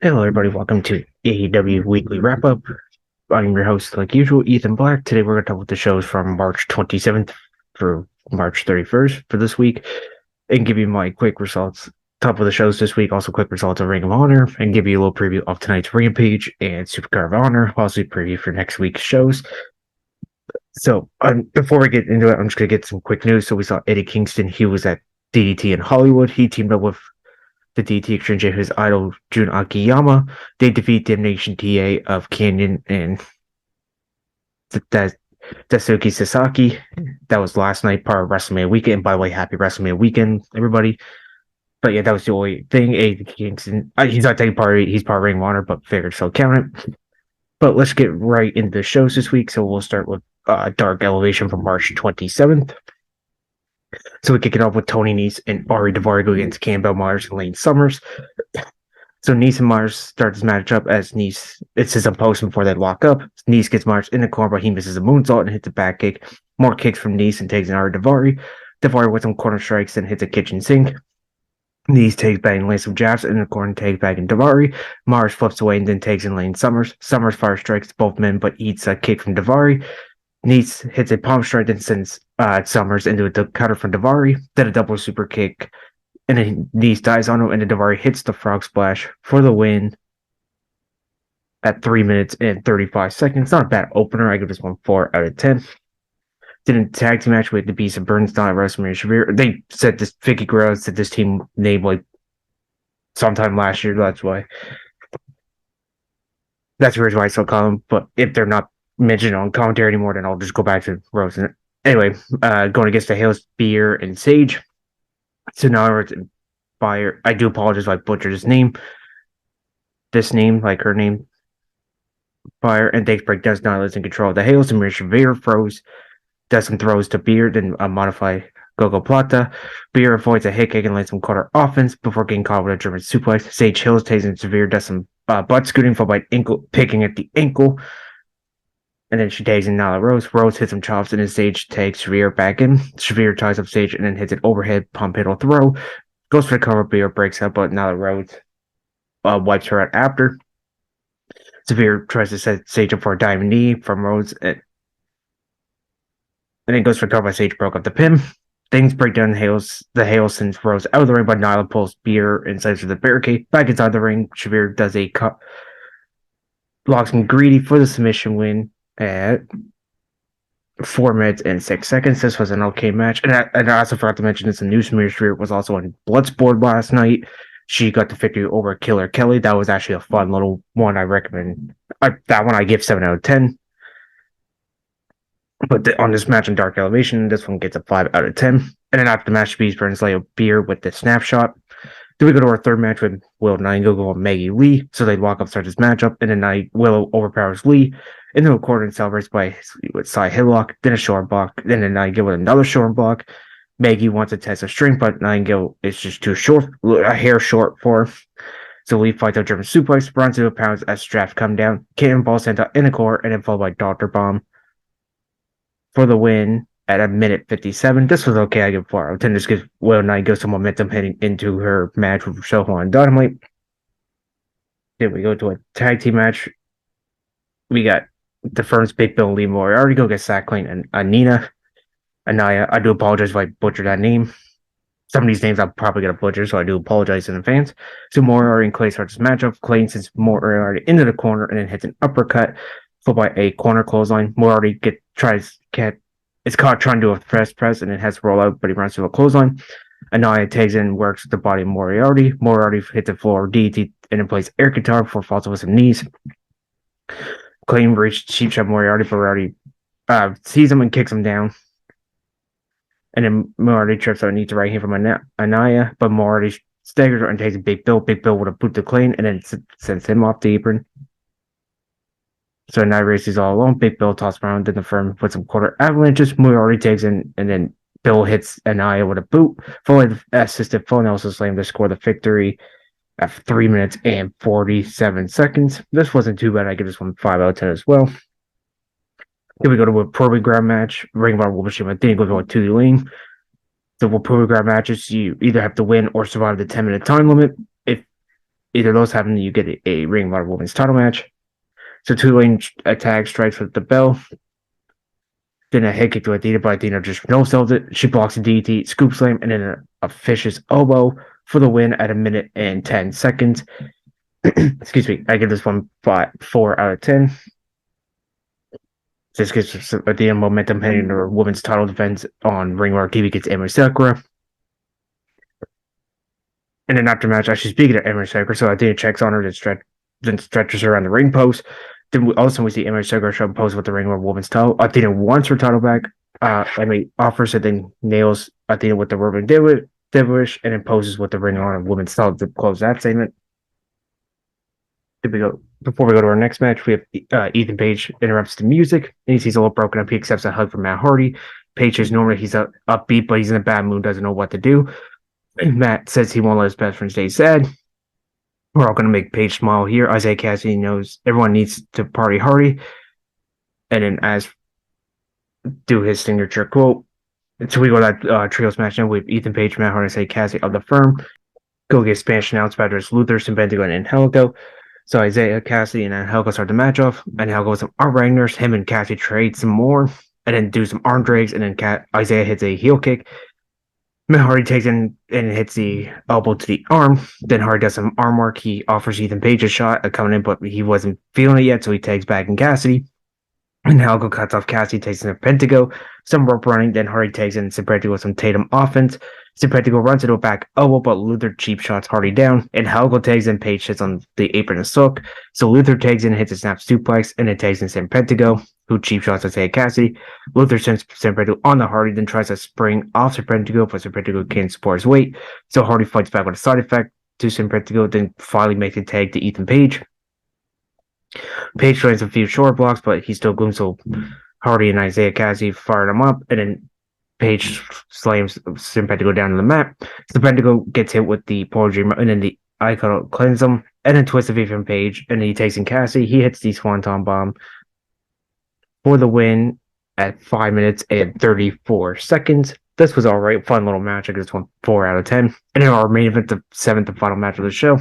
Hello, everybody. Welcome to AEW Weekly Wrap Up. I'm your host, like usual, Ethan Black. Today, we're going to talk about the shows from March 27th through March 31st for this week and give you my quick results. Top of the shows this week, also quick results of Ring of Honor, and give you a little preview of tonight's Rampage and Supercard of Honor, also preview for next week's shows. So, before we get into it, I'm just going to get some quick news. So, we saw Eddie Kingston. He was at DDT in Hollywood. He teamed up with the DT Exchange of his idol Jun Akiyama. They defeat Damnation TA of Canyon and Daisuke Sasaki. That was last night, part of WrestleMania weekend. By the way, happy WrestleMania weekend, everybody. But yeah, that was the only thing. A Kingston, he's not taking part. He's part of Ring of Honor, but figured so count it. But let's get right into the shows this week. So we'll start with Dark Elevation from March 27th. So we kick it off with Tony Nese and Ari Daivari go against Campbell Myers and Lane Summers. So Nese and Myers start this matchup as Nese, it's his post before they lock up. Nese gets Myers in the corner, but he misses a moonsault and hits a back kick. More kicks from Nese and takes in Ari Daivari. Daivari with some corner strikes and hits a kitchen sink. Nese takes back and lands some jabs in the corner and takes back in Daivari. Myers flips away and then takes in Lane Summers. Summers fire strikes both men, but eats a kick from Daivari. Nese hits a palm strike and sends Summers into a cutter from Daivari, then a double super kick, and then Nese dies on him, and then Daivari hits the frog splash for the win at 3 minutes and 35 seconds. Not a bad opener. I give this one 4 out of 10. Did a tag team match with the Beast of Bernstein at WrestleMania Shavir. They said this, Vicky Guerrero said this team named like sometime last year. That's the reason why I still call them. But if they're not mentioned on commentary anymore, then I'll just go back to Rose. Anyway, going against the Hales, Beer, and Sage. So now it's Fire. I do apologize if I butchered his name. This name, like her name, Fire, and Dave's break does not lose in control of the Hales. And Shavir does some throws to Beer, then modify Gogo Plata. Beer avoids a hit kick and lands some quarter offense before getting caught with a German suplex. Sage Hills takes in Severe, does some butt scooting followed by ankle picking at the ankle. And then she tags in Nyla Rose. Rose hits some chops, and then Sage takes Shavir back in. Shavir ties up Sage and then hits an overhead pump handle throw. Goes for the cover, Beer breaks up, but Nyla Rose wipes her out after. Shavir tries to set Sage up for a diving knee from Rose, and then goes for the cover, but Sage broke up the pin. Things break down the Hales sends Rose out of the ring, but Nyla pulls Beer inside of the barricade. Back inside the ring, Shavir does a cut. Locks him greedy for the submission win at 4 minutes and 6 seconds. This was an okay match. And I also forgot to mention this, a new Samir Shavir was also on Bloodsport last night. She got the victory over Killer Kelly. That was actually a fun little one. I recommend. That one I give 7 out of 10. But on this match on Dark Elevation, this one gets a 5 out of 10. And then after the match, Beast burns Leo Beer with the snapshot. Then we go to our third match with Willow Nightingale and Maggie Lee. So they walk up, start this matchup, and then Willow overpowers Lee into a corner and celebrates with side headlock, then a short block, then a Nightingale with another short block. Maggie wants to test a string, but Nightingale is just too short, a hair short for her. So Lee fights a German suplex, runs into pounds as straps come down, cannonball sent out in the corner, and then followed by Dr. Bomb for the win at a minute 57. This was okay. I give 4 out of 10. This gives Willow Nightingale some momentum heading into her match with Soho and Dynamite. Then we go to a tag team match. We got the firm's Big Bill and Lee Moriarty go against Zach Klein and Anaya. I do apologize if I butchered that name. Some of these names I'm probably going to butcher, so I do apologize in advance. So Moriarty and Clay start this matchup. Clay sends Moriarty into the corner and then hits an uppercut, followed by a corner clothesline. Moriarty it's caught trying to do a press and it has to roll out, but he runs to a clothesline. Anaya tags in and works with the body of Moriarty. Moriarty hits the floor DT and then plays air guitar before falls with some knees. Claim reached cheap shot Moriarty. Moriarty sees him and kicks him down. And then Moriarty trips out and eats the right hand from Anaya, but Moriarty staggers and takes a Big Bill. Big Bill with a boot to Klein and then sends him off the apron. So Anaya races all alone. Big Bill tosses around in the firm with some quarter avalanches. Moriarty takes in and then Bill hits Anaya with a boot. Following the assisted phone also slam to score the victory at 3 minutes and 47 seconds. This wasn't too bad. I give this one 5 out of 10 as well. Then we go to a Proving Ground match. Ring of Honor World Machine. I think we're going to the lane. The Proving Ground matches, you either have to win or survive the 10-minute time limit. If Either those happen, you get a Ring of Honor Women's title match. So two-lane attack strikes with the bell. Then a head kick to Athena, but Athena just no-sells it. She blocks a DT, scoop slam, and then a vicious elbow for the win at 1 minute and 10 seconds. Excuse me. I give this one 4 out of 10. This gives Athena momentum heading into her women's title defense on Ring of Honor TV against Emma Sakura. And then after match, actually speaking of Emma Sakura, so Athena checks on her, then stretches her on the ring post. Then we see Emma Sakura show pose with the Ring of Honor women's title. Athena wants her title back. Emma offers it, then nails Athena with the Ruben Devilish, and then poses with the Ring of Honor women's title to close that segment. Before we go to our next match, we have Ethan Page interrupts the music, and he sees a little broken up. He accepts a hug from Matt Hardy. Page is normally he's upbeat, but he's in a bad mood, doesn't know what to do. And Matt says he won't let his best friend stay sad. We're all going to make Page smile here. Isaiah Cassidy knows everyone needs to party Hardy. And then do his signature quote. And so we go to that trios match now with Ethan Page, Matt Hardy, and Isaiah Cassidy of the firm. Go get Spanish announced by Luther, Simpentico, and Angelico. So Isaiah Cassidy and Angelico start the match off. And Angelico with some arm wranglers. Him and Cassidy trade some more. And then do some arm drags. And then Isaiah hits a heel kick. Matt Hardy takes in and hits the elbow to the arm. Then Hardy does some arm work. He offers Ethan Page a shot at coming in, but he wasn't feeling it yet, so he tags back in Cassidy. And Helgo cuts off Cassidy, takes in a Pentago, some rope running. Then Hardy takes in Simpentico with some Tatum offense. Simpentico runs into a back elbow, but Luther cheap shots Hardy down. And Helgo tags in, Page hits on the apron and sook. So Luther tags in, hits a snap suplex, and then tags in Simpentico, who cheap shots Isaiah Cassidy. Luther sends Simpentico on the Hardy, then tries to spring off Simpentico, but Simpentico can't support his weight. So Hardy fights back with a side effect to Simpentico, then finally makes a tag to Ethan Page. Page tries a few short blocks, but he still glooms, so Hardy and Isaiah Cassidy fire him up, and then Page slams Simpentico down to the mat. Simpentico gets hit with the Power Dreamer, and then the Icon cleanses him, and then twists the V from Page, and then he takes in Cassidy. He hits the Swanton Bomb for the win at 5 minutes and 34 seconds. This was alright, fun little match. I just went 4 out of 10. And then our main event, the 7th and final match of the show.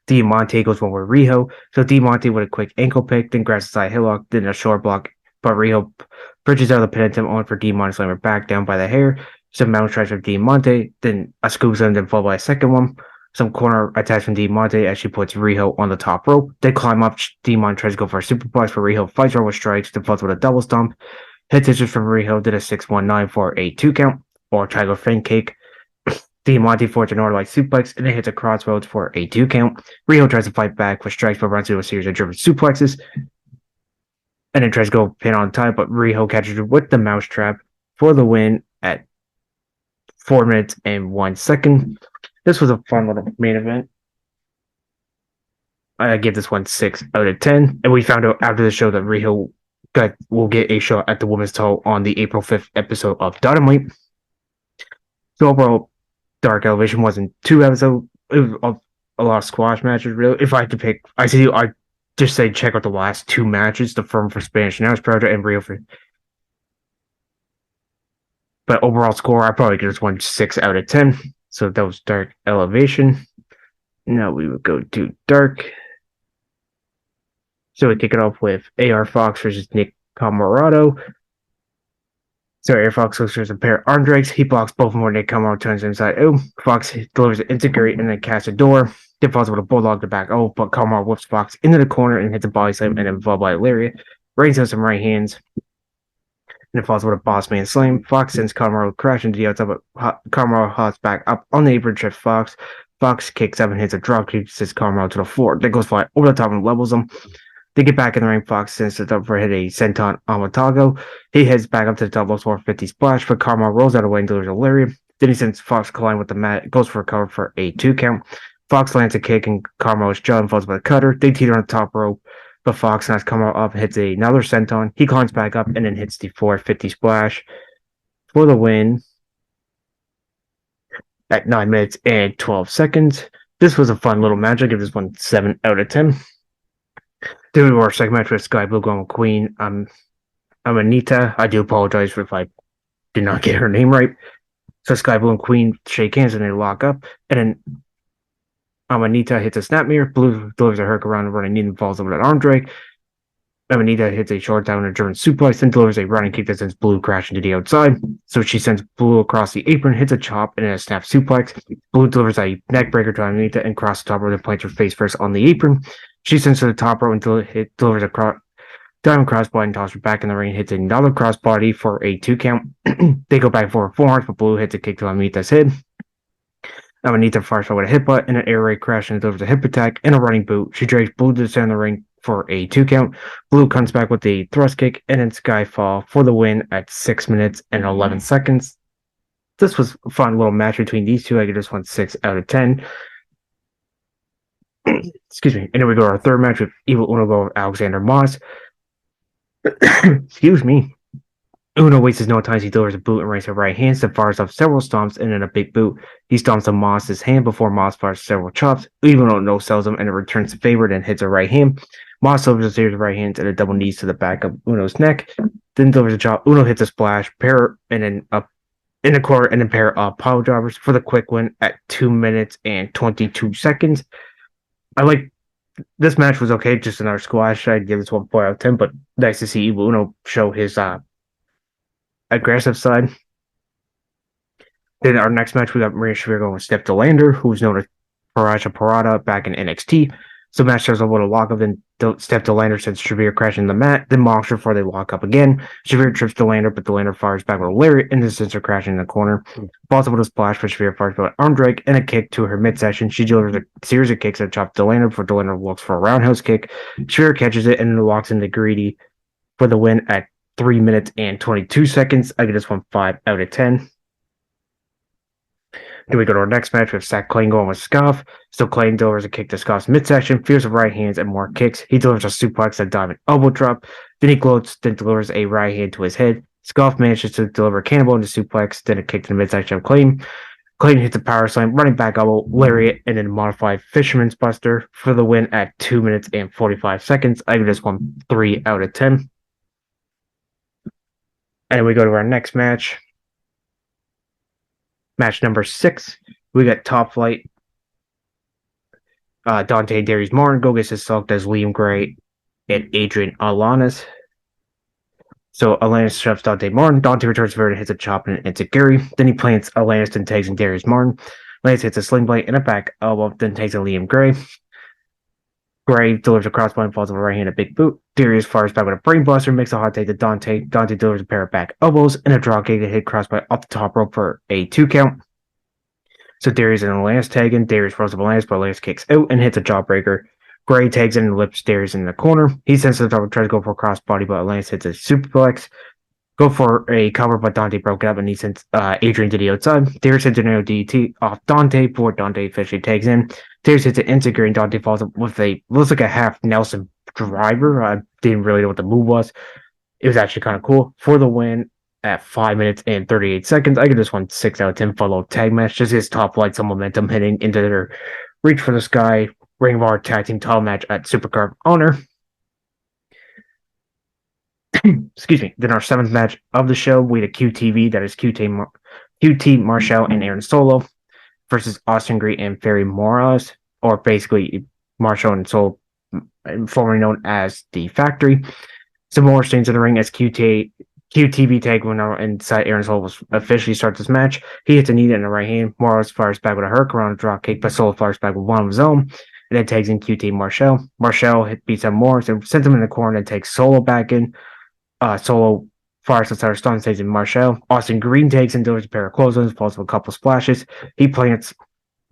Diamante goes one with Riho. So Diamante with a quick ankle pick, then grabs a side headlock, then a short block. But Riho bridges out of the penitent on for Diamante to slam her back down by the hair. Some mountain strikes from Diamante, then a scoop slam, then followed by a second one. Some corner attacks from Diamante as she puts Riho on the top rope. They climb up. Diamante tries to go for a superplex, but Riho fights her with strikes, then follows with a double stomp. Hit hitches from Riho, did a 619 for a 2 count, or Tiger Fin Cake. Diamante forces a Northern Light suplex, and then hits a crossroads for a 2 count. Riho tries to fight back with strikes, but runs into a series of German suplexes. And then tries to go pin on time, but Riho catches her with the mousetrap for the win at 4 minutes and 1 second. This was a fun little main event. I give this one 6 out of 10. And we found out after the show that Riho will get a shot at the women's title on the April 5th episode of Dynamite. So overall, Dark Elevation wasn't 2 episodes. It was a lot of squash matches, really. If I had to pick, I just say check out the last 2 matches, the Firm for Spanish Announce Project and Rio for. But overall score, I probably give this one 6 out of 10. So that was Dark Elevation. Now we would go to Dark. So we kick it off with AR Fox versus Nick Comoroto. So AR Fox looks for a pair of arm drags. He blocks both of them when Nick Comoroto turns inside. Oh, Fox delivers an integrate and then casts a door. Then falls with a bulldog to back. Oh, but Comoroto whips Fox into the corner and hits a body slam and then followed by a lariat. Reigns has some right hands. And it falls with a boss man slam. Fox sends Comoroto crashing to the outside, but Comoroto hops back up on the apron to Fox. Fox kicks up and hits a drop kick, sends Comoroto to the floor. Then goes flying over the top and levels him. They get back in the ring. Fox sends it up for a hit a senton Amatago. He heads back up to the top of 450 splash, but Comoroto rolls out of the way and delivers a lariat. Then he sends Fox colliding with the mat, goes for a cover for a 2 count. Fox lands a kick and Comoroto's jaw and falls by the cutter. They teeter on the top rope, but Fox knocks Comoroto up and hits another senton. He climbs back up and then hits the 450 splash for the win at 9 minutes and 12 seconds. This was a fun little match. I give this one 7 out of 10. Then we were our second match with Sky Blue going with Queen. I'm Anita. I do apologize if I did not get her name right. So Sky Blue and Queen shake hands and they lock up. And then Anita hits a snap mirror. Blue delivers a hurricane running knee and falls over an arm drag. Anita hits a short down and a German suplex, then delivers a running kick that sends Blue crashing to the outside. So she sends Blue across the apron, hits a chop, and then a snap suplex. Blue delivers a neck breaker to Anita and crosses the top rope and plants her face first on the apron. She sends to the top rope until it delivers a diamond crossbody and tosses her back in the ring, hits another crossbody for a 2 count. They go back for forearms, but Blue hits a kick to Anita's head. Anita fires with a hip butt and an air raid crash and delivers a hip attack and a running boot. She drags Blue to the center of the ring for a 2 count. Blue comes back with a thrust kick and then Skyfall for the win at 6 minutes and 11 seconds. This was a fun little match between these two. I give this one 6 out of 10. Excuse me. And then we go to our third match with Evil Uno go with Alexander Moss. Excuse me. Uno wastes no time. He delivers a boot and raises her right hand, then fires off several stomps and then a big boot. He stomps on Moss's hand before Moss fires several chops. Uno no sells him and it returns the favor and hits her right hand. Moss delivers a series of right hands and a double knees to the back of Uno's neck. Then delivers a chop. Uno hits a splash, pair and then up in the corner and then pair of pile drivers for the quick win at 2 minutes and 22 seconds. I like this match was okay, just another squash. I'd give this 1 out of 10, but nice to see Evil Uno show his aggressive side. Then our next match, we got Maria Shafir going with Steph DeLander, who's known as Paraja Parada back in NXT. So match starts off with a lockup, then Steph DeLander sends Shafir crashing the mat, then mocks her before they lock up again. Shafir trips DeLander, but DeLander fires back with a lariat and then sends her crashing in the corner. Falls up with a splash, but Shafir fires with an arm drag and a kick to her midsection. She delivers a series of kicks that chop DeLander before DeLander looks for a roundhouse kick. Shafir catches it and then walks into Greedy for the win at 3 minutes and 22 seconds. I give this one 5 out of 10. Then we go to our next match with Zach Klein going with Scoff. So Klein delivers a kick to Scoff's midsection, fears of right hands and more kicks. He delivers a suplex, a diamond elbow drop. Then he gloats, then delivers a right hand to his head. Scoff manages to deliver a cannonball into suplex, then a kick to the midsection of Klein. Klein hits a power slam, running back elbow, lariat, and then a modified Fisherman's Buster for the win at 2 minutes and 45 seconds. I give this one 3 out of 10. And we go to our next match. Match number 6. We got Top Flight. Dante Darius Martin go gets his select as Liam Gray and Adrian Alanis. So Alanis shoves Dante Martin. Dante returns for and hits a chop and into Gary. Then he plants Alanis and tags in Darius Martin. Lance hits a sling blade and a back elbow, then takes a Liam Gray. Gray delivers a crossbody and falls on the right hand, a big boot. Darius fires back with a brainbuster, makes a hot take to Dante. Dante delivers a pair of back elbows and a draw kick to hit crossbody off the top rope for a 2 count. So Darius and Lance tag in. Darius rolls up Lance, but Lance kicks out and hits a jawbreaker. Gray tags in and lips Darius in the corner. He sends to the top and tries to go for a crossbody, but Lance hits a superplex. Go for a cover, but Dante broke it up and he sends Adrian to the outside. Darius hits an DDT off Dante before Dante officially tags in. Darius hits an insecure and Dante falls up with looks like a half Nelson driver. I didn't really know what the move was. It was actually kind of cool. For the win at 5 minutes and 38 seconds, I give this one 6 out of 10 for a little tag match. Just his Top Flight, some momentum hitting into their Reach for the Sky Ring of Honor tag team title match at Supercard Honor. Excuse me. Then our 7th match of the show, we had a QTV, that is QT Marshall and Aaron Solo versus Austin Green and Ferry Morales, or basically Marshall and Solo, formerly known as The Factory. Samoa stays in the ring as QTV tag when inside Aaron Solo officially starts this match. He hits a knee in the right hand. Morales fires back with a hurricane on a drop kick, but Solo fires back with one of his own. And then tags in QT Marshall. Marshall beats up Morris and sends him in the corner and takes Solo back in. Solo fires outside of stun, stays in Marshall. Austin Green takes and delivers a pair of clotheslines, falls with a couple splashes. He plants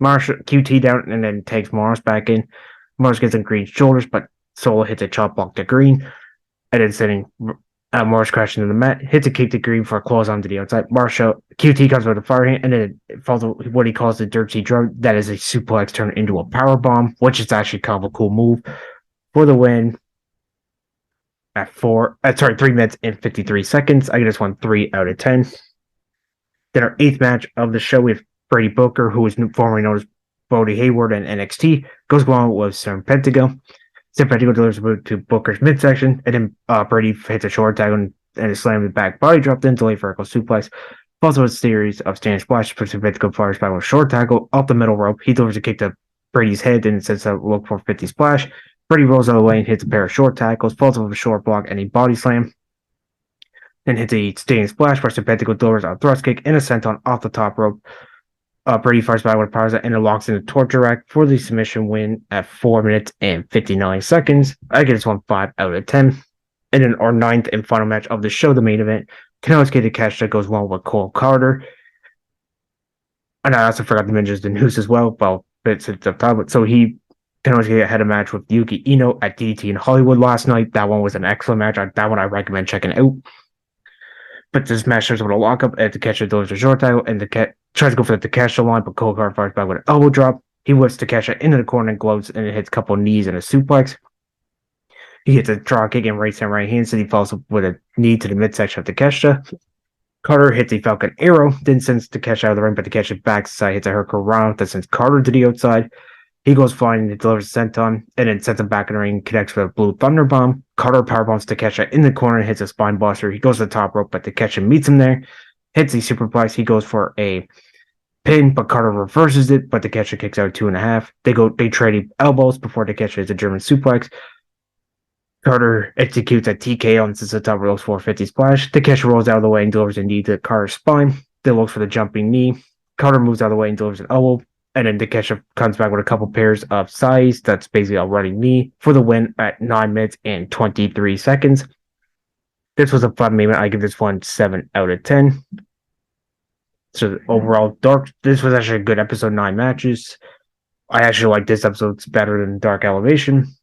QT down and then takes Morris back in. Morris gets in Green's shoulders, but Solo hits a chop block to Green. And then sending Morris crashing to the mat, hits a kick to Green for a close on to the outside. QT comes with a fire hand, and then it falls with what he calls the dirty drug. That is a suplex turned into a power bomb, which is actually kind of a cool move for the win. At 3 minutes and 53 seconds. I give this one 3 out of 10. Then our 8th match of the show, we have Brady Booker, who was formerly known as Brody Hayward in NXT, goes along with Serpentico. Serpentico delivers a boot to Booker's midsection, and then Brady hits a short tag and a slam with back body drop, then delay vertical suplex. Falls with a series of standing splashes, puts Serpentico fires back with a short tackle off the middle rope. He delivers a kick to Brady's head and sets a look for 50 splash. Brady rolls out of the way and hits a pair of short tackles, falls off a short block and a body slam. Then hits a standing splash where Serpentico delivers a thrust kick and a senton off the top rope. Brady fires back with a power set and it locks in a torture rack for the submission win at 4 minutes and 59 seconds. I give this one 5 out of 10. And then our ninth and final match of the show, the main event, Kanellis Takeshita goes one with Cole Carter. And I also forgot to mention the news as well. Well, it's up top. So Kanellis had a match with Yuki Ino at DDT in Hollywood last night. That one was an excellent match. That one I recommend checking out. But this match starts with a lockup and Takeshita delivers a short title and tries to go for the Takeshita line, but Cole Carter fires back with an elbow drop. He whips Takeshita into the corner and gloves and it hits a couple knees and a suplex. He hits a draw kick and right hand, so he falls up with a knee to the midsection of Takeshita. Carter hits a Falcon Arrow, then sends Takeshita out of the ring, but Takeshita backside hits a Hurricane that sends Carter to the outside. He goes flying and delivers a senton, and then sends him back in the ring, connects with a Blue Thunder Bomb. Carter powerbombs Takeshita in the corner and hits a spine buster. He goes to the top rope, but Takeshita meets him there, hits a superplex. He goes for a pin, but Carter reverses it, but Takeshita kicks out 2.5. They trade elbows before Takeshita hits a German suplex. Carter executes a TKO and sits at the top ropes for a 50 splash. Takeshita rolls out of the way and delivers a knee to Carter's spine. Then looks for the jumping knee. Carter moves out of the way and delivers an elbow. And then Takeshita comes back with a couple pairs of size. That's basically a running knee for the win at 9 minutes and 23 seconds. This was a fun moment. I give this one 7 out of 10. So overall, this was actually a good episode, 9 matches. I actually like this episode. It's better than Dark Elevation.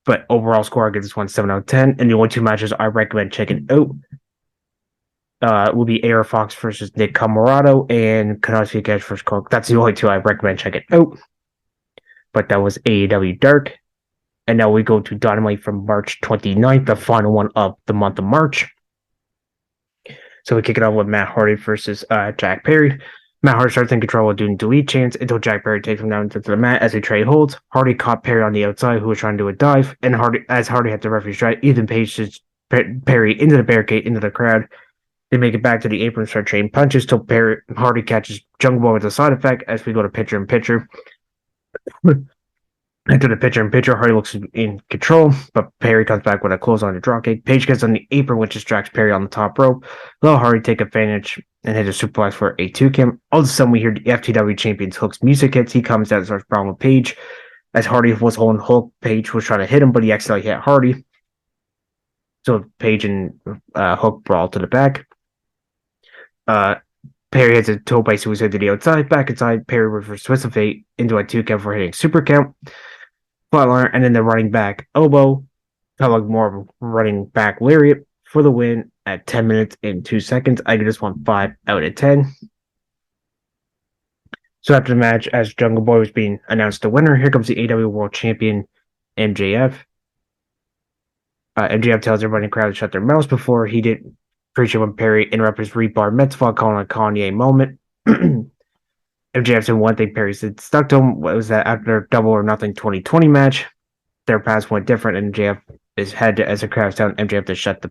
But overall score, I give this one 7 out of 10. And the only 2 matches I recommend checking out will be AR Fox versus Nick Comoroto and Kanellis Takeshita versus Cole. That's the only 2 I recommend checking out. But that was AEW Dark. And now we go to Dynamite from March 29th, the final one of the month of March. So we kick it off with Matt Hardy versus Jack Perry. Matt Hardy starts in control while doing delete chants until Jack Perry takes him down to the mat as a trade holds. Hardy caught Perry on the outside, who was trying to do a dive, and Hardy had the referee strike. Ethan Page just Perry into the barricade, into the crowd. They make it back to the apron, start trading punches till Hardy catches Jungle Boy with a side effect as we go to pitcher in pitcher. After the pitcher in pitcher, Hardy looks in control, but Perry comes back with a clothesline to dropkick. Page gets on the apron, which distracts Perry on the top rope. Let Hardy take advantage and hit a suplex for a 2 count. All of a sudden, we hear the FTW Champion's Hook's music hits. He comes out and starts brawling with Page. As Hardy was holding Hook, Page was trying to hit him, but he accidentally hit Hardy. So Page and Hook brawl to the back. Perry hits a toe by suicide to the outside. Back inside, Perry reverses Twist of Fate into a 2 count for hitting super count. Flatliner, and then the running back elbow. Kind of like more of a running back lariat for the win at 10 minutes and 2 seconds. I give this one 5 out of 10. So after the match, as Jungle Boy was being announced the winner, here comes the AEW World Champion, MJF. MJF tells everybody in the crowd to shut their mouths before he did appreciate when Perry interrupted his rebar mitzvah, calling a Kanye moment. MJF said one thing Perry said stuck to him was that after their Double or Nothing 2020 match, their paths went different, and MJF is head as a crowd telling MJF to shut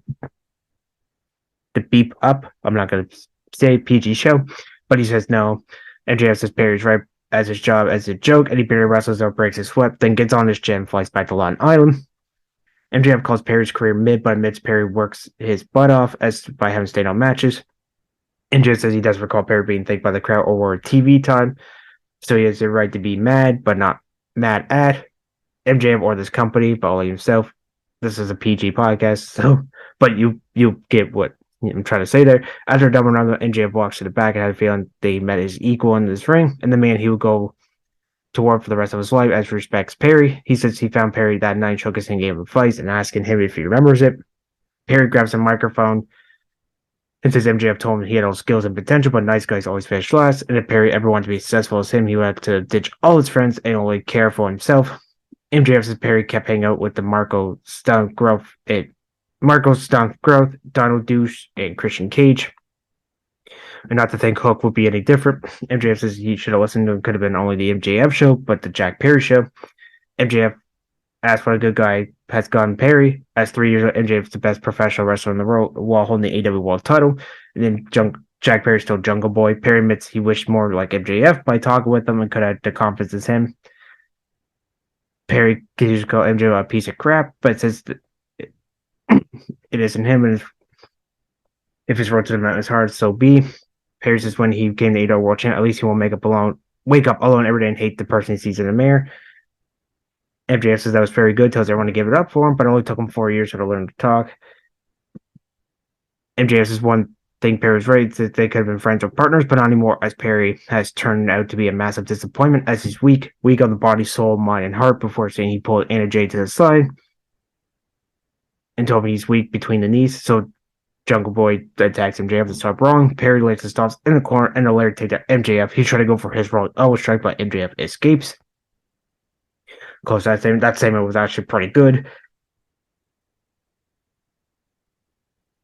the beep up. I'm not going to say PG show, but he says no. MJF says Perry's right as his job as a joke, and he barely wrestles out, breaks his sweat, then gets on his jet and flies back to Long Island. MJF calls Perry's career mid, but admits Perry works his butt off by having stayed on matches. MJF says he does recall Perry being thanked by the crowd over TV time, so he has the right to be mad, but not mad at MJF or this company, but only himself. This is a PG podcast, so but you get what I'm trying to say there. After a double round, MJF walks to the back and had a feeling they met his equal in this ring, and the man he would go to war for the rest of his life as respects Perry. He says he found Perry that night showcasing game of fights and asking him if he remembers it. Perry grabs a microphone and says MJF told him he had all skills and potential, but nice guys always finish last, and if Perry ever wanted to be successful as him, he would have to ditch all his friends and only care for himself. MJF says Perry kept hanging out with the Marco Stunt Growth, Donald Douche, and Christian Cage. And not to think Hook would be any different. MJF says he should have listened to him. Could have been only the MJF show, but the Jack Perry show. MJF asked what a good guy has gotten Perry. As 3 years old, MJF is the best professional wrestler in the world while holding the AEW World title. And then Jack Perry's still Jungle Boy. Perry admits he wished more like MJF by talking with him and could have the confidence as him. Perry continues to call MJF a piece of crap, but says that it isn't him, and if his road to the mountain is hard, so be. Perry says when he became the AEW World Champ, at least he won't wake up alone every day and hate the person he sees in the mirror. MJF says that was very good, tells everyone to give it up for him, but it only took him 4 years to learn to talk. MJF says one thing Perry's right, that they could have been friends or partners, but not anymore, as Perry has turned out to be a massive disappointment, as he's weak of the body, soul, mind, and heart, before saying he pulled Anna Jay to the side and told me he's weak between the knees. So Jungle Boy attacks MJF to stop wrong. Perry lays the stops in the corner, and the later take to MJF. He's trying to go for his roll elbow strike, but MJF escapes. Close that segment was actually pretty good.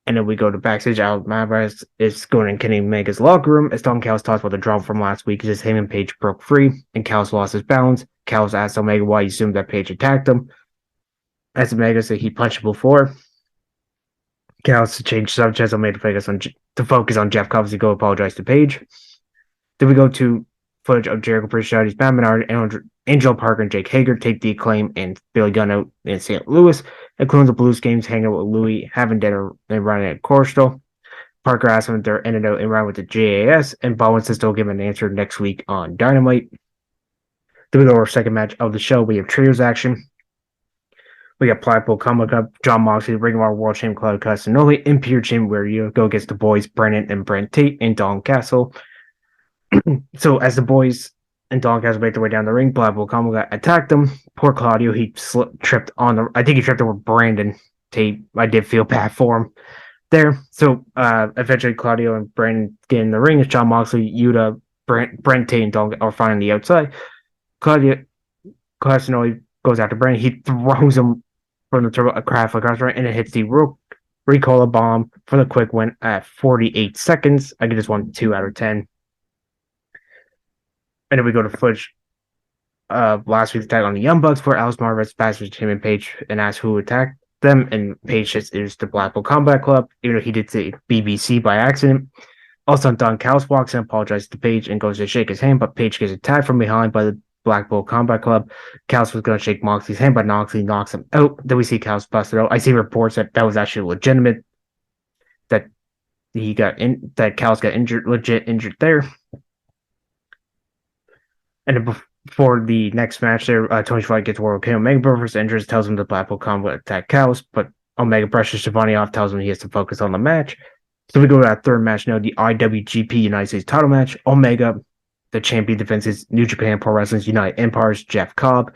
And then we go to backstage. Alabama is going in Kenny Omega's locker room as Don Callis talks about the drama from last week. As him and Page broke free, and Callis lost his balance. Callis asked Omega why he assumed that Page attacked him. As Omega said he punched him before. Callis changed subjects. Omega to focus on Jeff Cobb as he go apologize to Page. Then we go to footage of Jericho personalities Matt Menard, Angel Parker, and Jake Hager take the Acclaim and Billy Gunn out in St. Louis, including the Blues games, hanging out with Louis, having dinner, and running at Coastal. Parker asks them if they're in and out and run with the JAS, and Bowen says they'll give him an answer next week on Dynamite. Then we go to our second match of the show. We have trios action. We got Blackpool Combat Club, John Moxley, Ring of Honor World Champion Claudio Castagnoli, Imperial Champion, where you go against the boys, Brennan and Brent Tate, and Don Castle. So as the boys and Don Castle make their way down the ring, Blackpool Combat attacked them. Poor Claudio, he tripped over Brandon Tate. I did feel bad for him there. So eventually Claudio and Brandon get in the ring as John Moxley, Yuta, Brent Tate, and Don are finding the outside. Claudio Castagnoli goes after Brandon. He throws him from the turbo across the ring, and it hits the Ricola bomb for the quick win at 48 seconds. I give this one 2 out of 10. And then we go to footage last week's attack on the Young Bucks, where Alice Marvez passes him and Page and asks who attacked them, and Page says it was the Blackpool Combat Club, even though he did say BBC by accident. Also, Don Callis walks in, apologizes to Page, and goes to shake his hand, but Page gets attacked from behind by the Blackpool Combat Club. Callis was going to shake Moxley's hand, but Moxley knocks him out. Then we see Callis busted out. I see reports that was actually legitimate, that Callis got injured there. And then before the next match there, Tony Schiavone gets World King Omega versus injuries, tells him the Blackpool Combat attack Callis, but Omega brushes Schiavone off, tells him he has to focus on the match. So we go to that third match now, the IWGP United States title match. Omega, the champion, defends his New Japan Pro Wrestling's United Empire's Jeff Cobb.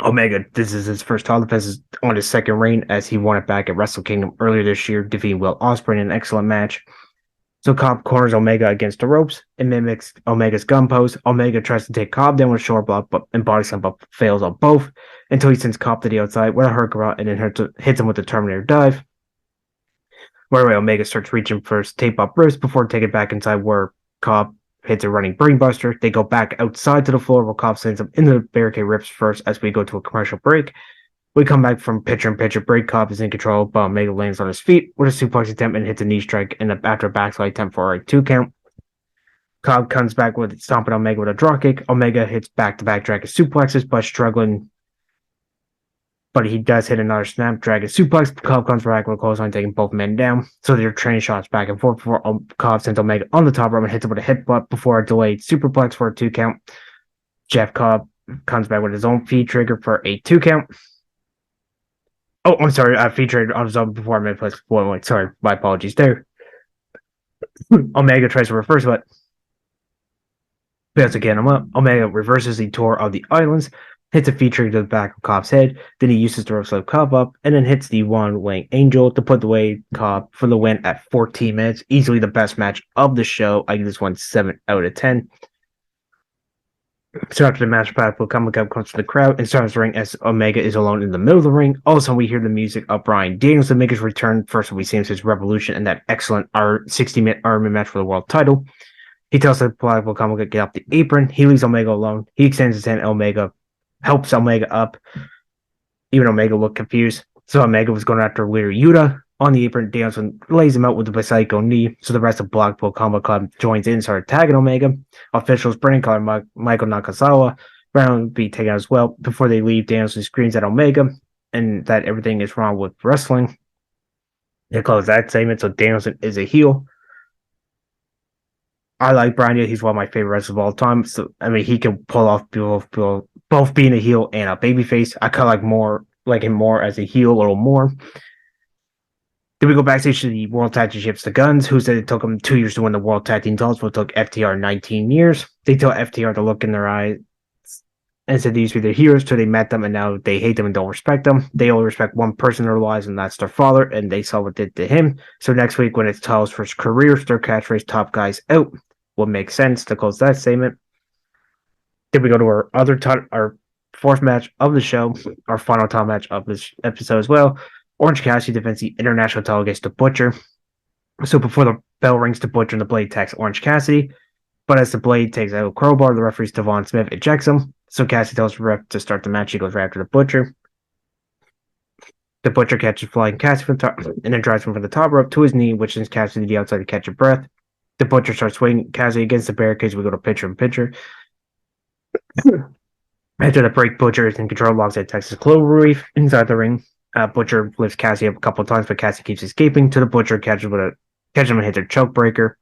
Omega, this is his first title defense on his second reign, as he won it back at Wrestle Kingdom earlier this year, defeating Will Ospreay in an excellent match. So Cobb corners Omega against the ropes and mimics Omega's gun pose. Omega tries to take Cobb down with a short block and body slam, but fails on both until he sends Cobb to the outside with a hurricane and then hits him with the Terminator dive. Where Omega starts reaching for his tape-up wrist before taking it back inside, where Cobb hits a running brainbuster. They go back outside to the floor where Cobb sends him into the barricade rips first as we go to a commercial break. We come back from pitcher-in-pitcher break. Cobb is in control, but Omega lands on his feet with a suplex attempt and hits a knee strike after a backslide attempt for a 2 count. Cobb comes back with stomping Omega with a dropkick. Omega hits back-to-back dragon suplexes, but struggling. But he does hit another snapdragon suplex. Cobb comes back with a clothesline, taking both men down. So they're trading shots back and forth before Cobb sends Omega on the top rope and hits him with a hip butt before a delayed superplex for a 2 count. Jeff Cobb comes back with his own feed trigger for a 2 count. Oh, I'm sorry. I featured on his own before I made place. Sorry, my apologies there. Omega tries to reverse, but fails to get him up. Omega reverses the tour of the islands, hits a feed trigger to the back of Cobb's head. Then he uses the rope to lift Cobb up, and then hits the one-wing angel to put away Cobb for the win at 14 minutes. Easily the best match of the show. I give this one 7 out of 10. So after the match, Blackpool Combat Club comes to the crowd and starts the ring as Omega is alone in the middle of the ring. All of a sudden, we hear the music of Bryan Danielson make his return. First, we see him his Revolution and that excellent 60-minute Ironman match for the world title. He tells the Blackpool Combat Club to get off the apron. He leaves Omega alone. He extends his hand. Omega helps Omega up. Even Omega looked confused. So Omega was going after Leader Yuta. On the apron, Danielson lays him out with the Psycho knee, so the rest of Blackpool Combat Club joins in and started tagging Omega. Officials, Brandon Collar, Michael Nakazawa, Brown will be taken out as well. Before they leave, Danielson screams at Omega and that everything is wrong with wrestling. They close that segment, so Danielson is a heel. I like Bryan. He's one of my favorite wrestlers of all time. So I mean, he can pull off both being a heel and a babyface. I kind of like him more as a heel, a little more. Then we go backstage to the World Tag Team Champions, the Guns, who said it took them 2 years to win the World Tag Team titles, but it took FTR 19 years. They tell FTR to look in their eyes and said they used to be their heroes till they met them, and now they hate them and don't respect them. They only respect one person in their lives, and that's their father, and they saw what it did to him. So next week, when it's Tyler's first career, their catchphrase, top guys out, will make sense to close that statement. Then we go to our fourth match of the show, our final title match of this episode as well. Orange Cassidy defends the international title against the Butcher. So before the bell rings, the Butcher and the Blade attacks Orange Cassidy. But as the Blade takes out a crowbar, the referee Devon Smith ejects him. So Cassidy tells the ref to start the match. He goes right after the Butcher. The Butcher catches Flying Cassidy from the top and then drives him from the top rope to his knee, which sends Cassidy to the outside to catch a breath. The Butcher starts swinging Cassidy against the barricades. We go to pitcher and pitcher. After the break, Butcher is in control, locks at Texas Cloverleaf inside the ring. Butcher lifts Cassidy up a couple of times, but Cassidy keeps escaping. To the Butcher, catches him and hits a choke breaker.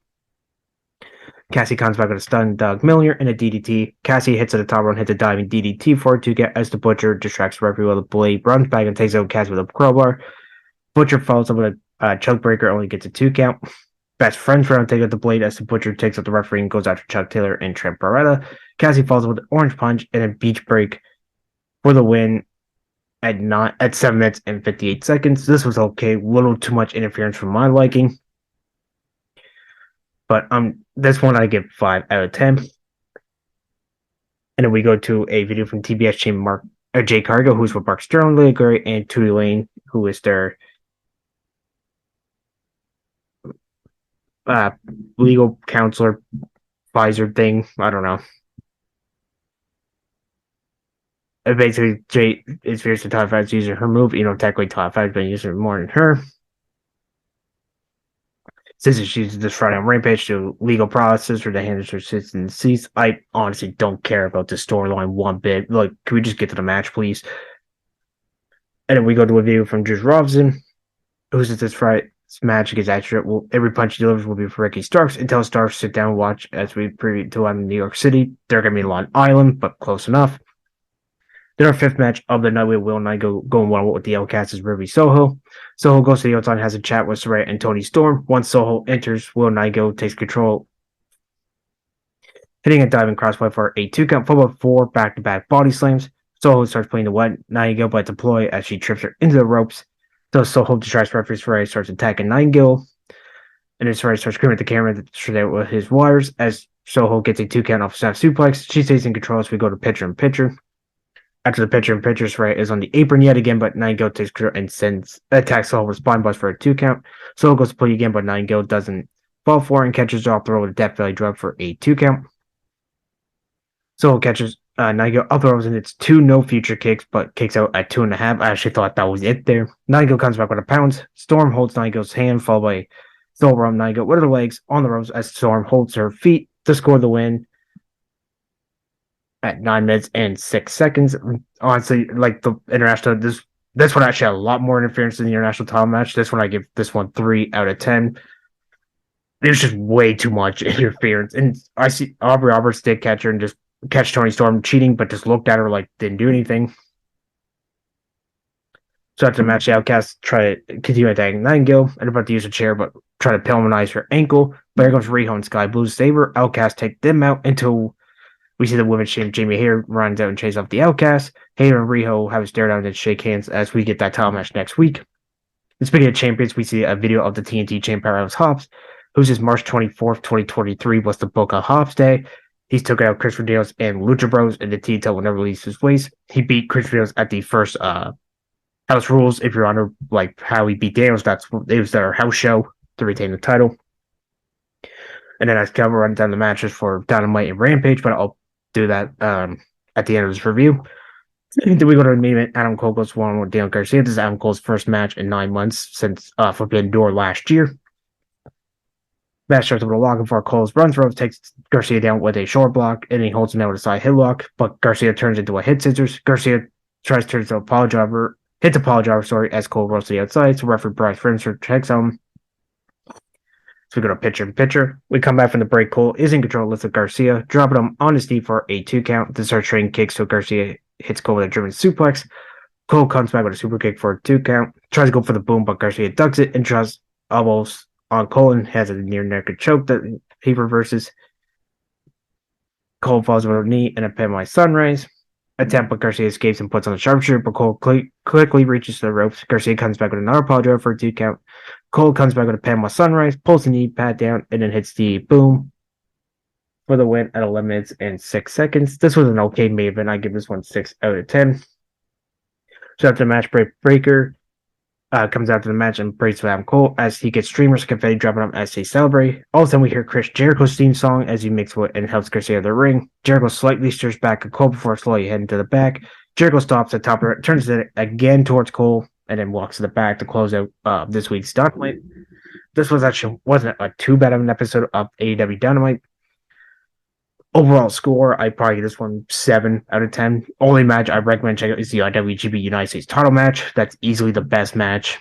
Cassidy comes back with a stun Doug Miller and a DDT. Cassidy hits at the top rope and hits a diving DDT for it to get as the Butcher distracts the referee while the Blade runs back and takes out Cassidy with a crowbar. Butcher follows up with a choke breaker, only gets a 2 count. Best friends round take out the Blade as the Butcher takes out the referee and goes after Chuck Taylor and Trent Barretta. Cassidy follows up with an orange punch and a beach break for the win at 7 minutes and 58 seconds. This was okay. Little too much interference for my liking. But this one I give 5 out of 10. And then we go to a video from TBS champ Jay Cargo, who's with Mark Sterling, Leah Gray, and Tootie Lane, who is their legal counselor advisor thing. I don't know. Basically, Jay is fierce to Todd Fight's using her move. Technically Todd Fight's been using it more than her. Since she's this Friday on Rampage to legal process for the handles her sits in the seats. I honestly don't care about the storyline one bit. Like, can we just get to the match, please? And then we go to a video from Juice Robinson, who says this Friday's match against Accurate. Every punch he delivers will be for Ricky Starks. Until Starks sit down and watch as we preview to in New York City. They're going to be Long Island, but close enough. Then our fifth match of the night, we Will and I going one with the Outcasts is Ruby Soho. Soho goes to the outside and has a chat with Saraya and Tony Storm. Once Soho enters, Will Nigo takes control, hitting a diving crossbody for a 2 count, followed by 4 back-to-back body slams. Soho starts playing the wet Nigo by deploy as she trips her into the ropes. So Soho distracts referees. Saraya starts attacking Nigo, and then Saraya starts screaming at the camera with his wires as Soho gets a 2 count off a snap suplex. She stays in control as we go to pitcher and pitcher. After the pitcher and pitcher, Saraya is on the apron yet again, but Nigo takes control and attacks Soho with spine bust for a 2 count. Soho goes to play again, but Nigo doesn't fall for it and catches her off the rope with a Death Valley drug for a 2 count. Soho catches Nigo up the ropes and it's 2 no future kicks, but kicks out at 2.5. I actually thought that was it there. Nigo comes back with a pounce. Storm holds Nigo's hand, followed by Thor from Nigo with her legs on the ropes as Storm holds her feet to score the win. At 9 minutes and 6 seconds. Honestly, like the international, this one actually had a lot more interference in the international title match. This one, I give this one 3 out of 10. There's just way too much interference. And I see Aubrey Roberts did catch her and just catch Tony Storm cheating, but just looked at her like didn't do anything. So after the match, the Outcasts try to continue attacking Nightingale and about to use a chair, but try to Pillmanize her ankle. But here comes Riho and Sky Blue Saber. Outcasts take them out until we see the women's champ Jamie Hayter runs out and chases off the Outcast. Hayter and Riho have a stare down and shake hands as we get that title match next week. And speaking of champions, we see a video of the TNT champ Powerhouse Hobbs, who's his March 24th, 2023 was the Book of Hobbs Day. He took out Chris Rios and Lucha Bros in the TNT title when never released his waist. He beat Chris Rios at the first House Rules. If you're on like how he beat Daniels, it was their house show to retain the title. And then I can run down the matches for Dynamite and Rampage, but I'll do that at the end of this review. Then we go to the main event. Adam Cole goes one with Daniel Garcia. This is Adam Cole's first match in 9 months since Forbidden Door last year. Match starts with a lock before Coles runs ropes, takes Garcia down with a short block, and he holds him down with a side headlock, but Garcia turns into a hit scissors. Garcia tries to turn into a pile driver, hits a pile driver, as Cole rolls to the outside, so referee Bryce Rimser checks him. So we go to pitcher. We come back from the break. Cole is in control, lifts up Garcia, dropping him on his knee for a 2 count. Then starts trading kicks, so Garcia hits Cole with a German suplex. Cole comes back with a super kick for a 2 count. Tries to go for the boom, but Garcia ducks it and tries elbows on Cole and has a near naked choke that he reverses. Cole falls with a knee and a Panama Sunrise. Attempt, but Garcia escapes and puts on the sharpshooter, but Cole quickly reaches the ropes. Garcia comes back with another pile driver for a 2 count. Cole comes back with a Panama Sunrise, pulls the knee pad down, and then hits the boom for the win at 11 minutes and 6 seconds. This was an okay main event. I give this one 6 out of 10. So after the match, Breaker comes out to the match and prays for Adam Cole as he gets streamers confetti dropping on as they celebrate. All of a sudden, we hear Chris Jericho's theme song as he makes way and helps Garcia to the ring. Jericho slightly steers back at Cole before slowly heading to the back. Jericho stops at top of it, turns it again towards Cole, and then walks to the back to close out this week's Dynamite. This wasn't a too bad of an episode of AEW Dynamite. Overall score, I probably give this one 7 out of 10. Only match I recommend checking out is the IWGP United States title match. That's easily the best match.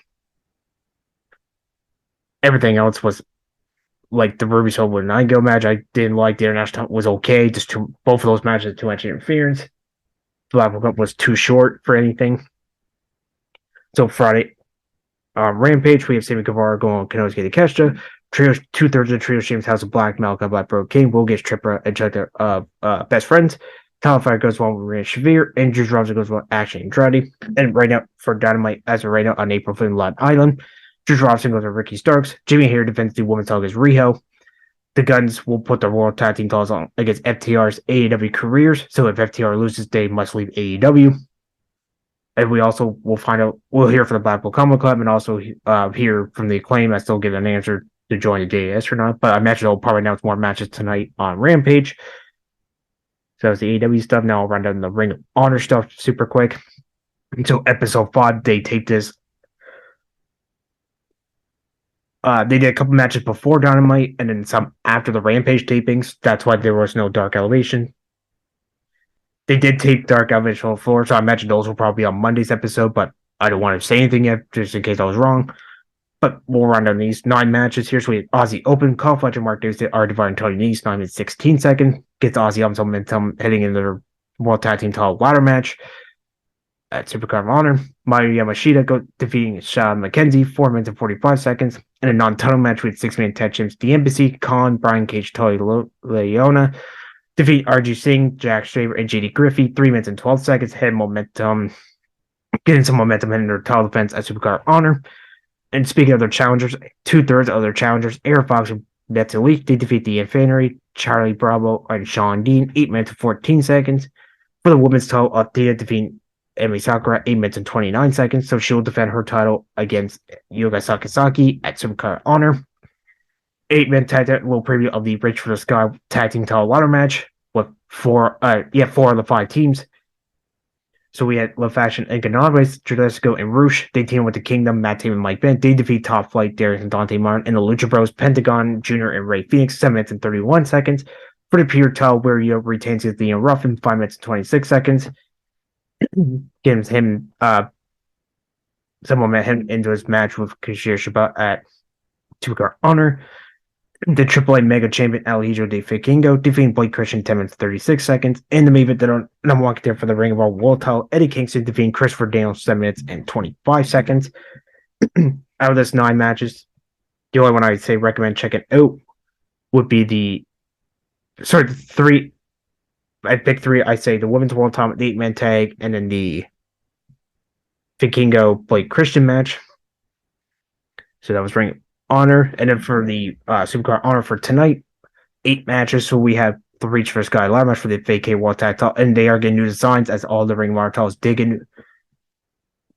Everything else was like the Ruby Soho and 9-Go match. I didn't like. The international was okay. Both of those matches, too much interference. The Black Cup was too short for anything. So Friday, Rampage, we have Sammy Guevara going on Konosuke Takeshita. Trio, 2/3 of the trio, James House of Black, Malachi Black, Bro King, Will Gates, Tripper, and Chuck, best friends. Talifire goes well with Rhea Shavir, and Juice Robinson goes well with Action Andrade. And right now, for Dynamite, as of right now, on April 5th, Long Island, Juice Robinson goes with Ricky Starks. Jimmy Hare defends the women's title against Riho. The Guns will put the World Tag Team titles on against FTR's AEW careers, so if FTR loses, they must leave AEW. And we also will find out, we'll hear from the Blackpool Combat Club and also hear from the Acclaim. I still get an answer to join the JAS or not, but I imagine they'll probably announce more matches tonight on Rampage. So that's the AEW stuff. Now I'll run down the Ring of Honor stuff super quick. Until episode 5, they taped this. They did a couple matches before Dynamite and then some after the Rampage tapings. That's why there was no Dark Elevation. They did tape Dark Elevation on the floor, so I imagine those will probably be on Monday's episode, but I don't want to say anything yet, just in case I was wrong. But we'll run down these 9 matches here. So we have Aussie Open, Kyle Fletcher, Mark Davis, R. Divine, and Tony Nese, 9 minutes 16 seconds. Gets Aussie on some momentum heading into their World Tag Team title ladder match at Supercard of Honor. Mayu Yamashita defeating Sean McKenzie, 4 minutes and 45 seconds. In a non-title match with 6-man tag champs, The Embassy, Khan, Brian Cage, Tully Leona defeat RG Singh, Jack Straver, and JD Griffey, 3 minutes and 12 seconds. Getting some momentum in their title defense at Supercard of Honor. And speaking of their challengers, 2/3 of their challengers, Air Fox and That's Elite, they defeat the Infantry, Charlie Bravo, and Sean Dean, 8 minutes and 14 seconds. For the women's title, Althea defeating Emi Sakura, 8 minutes and 29 seconds. So she'll defend her title against Yoga Sakazaki at Supercard Honor. 8-man tag team will preview of the Rich for the Sky tag team title ladder match with 4 of the 5 teams. So we had La Faction and Canales, Tedesco, and Roosh. They team with the Kingdom, Matt Taven, and Mike Bennett. They defeat Top Flight, Darius and Dante Martin, and the Lucha Bros, Pentagon, Jr., and Ray Phoenix, 7 minutes and 31 seconds. For the pure title, where Yo retains his Leon Ruffin, 5 minutes and 26 seconds. Gives him some momentum into his match with Kashir Shaba at Supercard Honor. The AAA Mega Champion Alejandro de Vikingo defeating Blake Christian 10 minutes 36 seconds. And the main event that I'm walking there for the Ring of Honor World title, Eddie Kingston defeating Christopher Daniels 7 minutes and 25 seconds. Out of this 9 matches, the only one I'd say recommend checking out would be the 3. I'd pick 3. I say the Women's World title, the 8-man tag, and then the Vikingo Blake Christian match. So that was Ring of Honor. And then for the Supercard Honor for tonight, 8 matches. So we have the Reach for Sky ladder match for the vacate World Tag title, and they are getting new designs as all the Ring of Honor titles digging.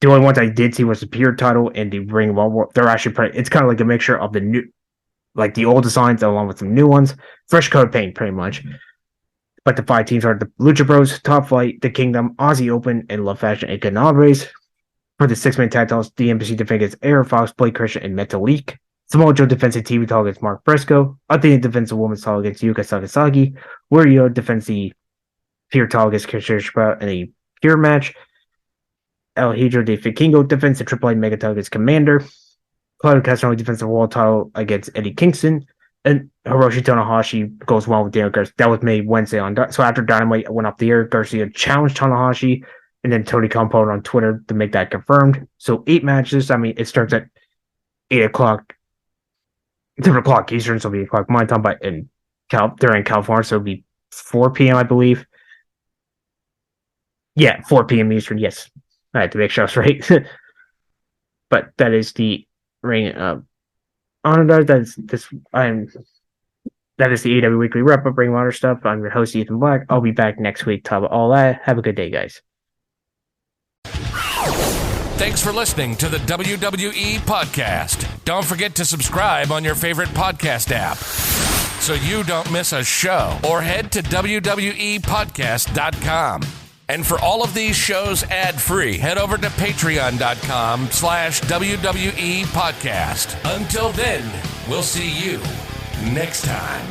The only ones I did see was the Pure title and the Ring of Honor. They're actually it's kind of like a mixture of the new, like the old designs along with some new ones. Fresh coat of paint, pretty much. But the 5 teams are the Lucha Bros, Top Flight, The Kingdom, Aussie Open, and La Fashion and Canales. For the 6-man tag titles, the Embassy defends Air Fox, Blake Christian, and Metalik. Samoa Joe defends the TV title against Mark Briscoe. Athena defends the women's title against Yuka Sakazaki. Wario defends the pure title against Kushida Shibata in a pure match. El Hijo de Vikingo defends the Triple A Mega title against Commander. Claudio Castagnoli defends the world title against Eddie Kingston. And Hiroshi Tanahashi goes well with Daniel Garcia. That was made Wednesday so after Dynamite went up the air, Garcia challenged Tanahashi, and then Tony Khan put on Twitter to make that confirmed. So 8 matches. I mean, it starts at 8 o'clock. 7 o'clock Eastern, so it'll be 8 o'clock my time, but they're in California, so it'll be 4 p.m., I believe. Yeah, 4 p.m. Eastern, yes. I had to make sure I was right. But that is the Ring of Honor. That is the AEW Weekly Wrap-Up Ring of Honor stuff. I'm your host, Ethan Black. I'll be back next week to talk about all that. Have a good day, guys. Thanks for listening to the WWE Podcast. Don't forget to subscribe on your favorite podcast app so you don't miss a show, or head to WWEpodcast.com. And for all of these shows ad-free, head over to patreon.com/WWE Podcast. Until then, we'll see you next time.